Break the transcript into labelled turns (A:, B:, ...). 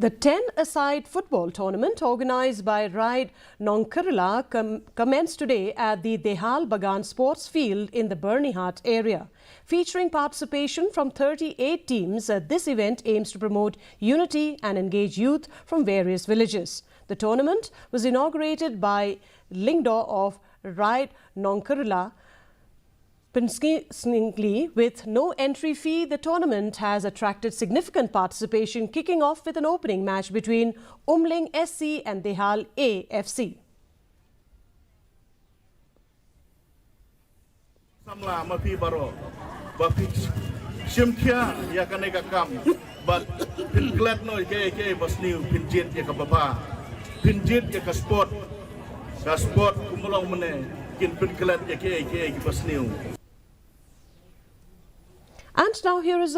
A: The 10-a-side football tournament organized by Ride Nongkyrla commenced today at the Dehal Bagan sports field in the Bernihart area. Featuring participation from 38 teams, this event aims to promote unity and engage youth from various villages. The tournament was inaugurated by Lingdo of Ride Nongkyrla. With no entry fee, the tournament has attracted significant participation, kicking off with an opening match between Umling SC and Dehal AFC. And now here is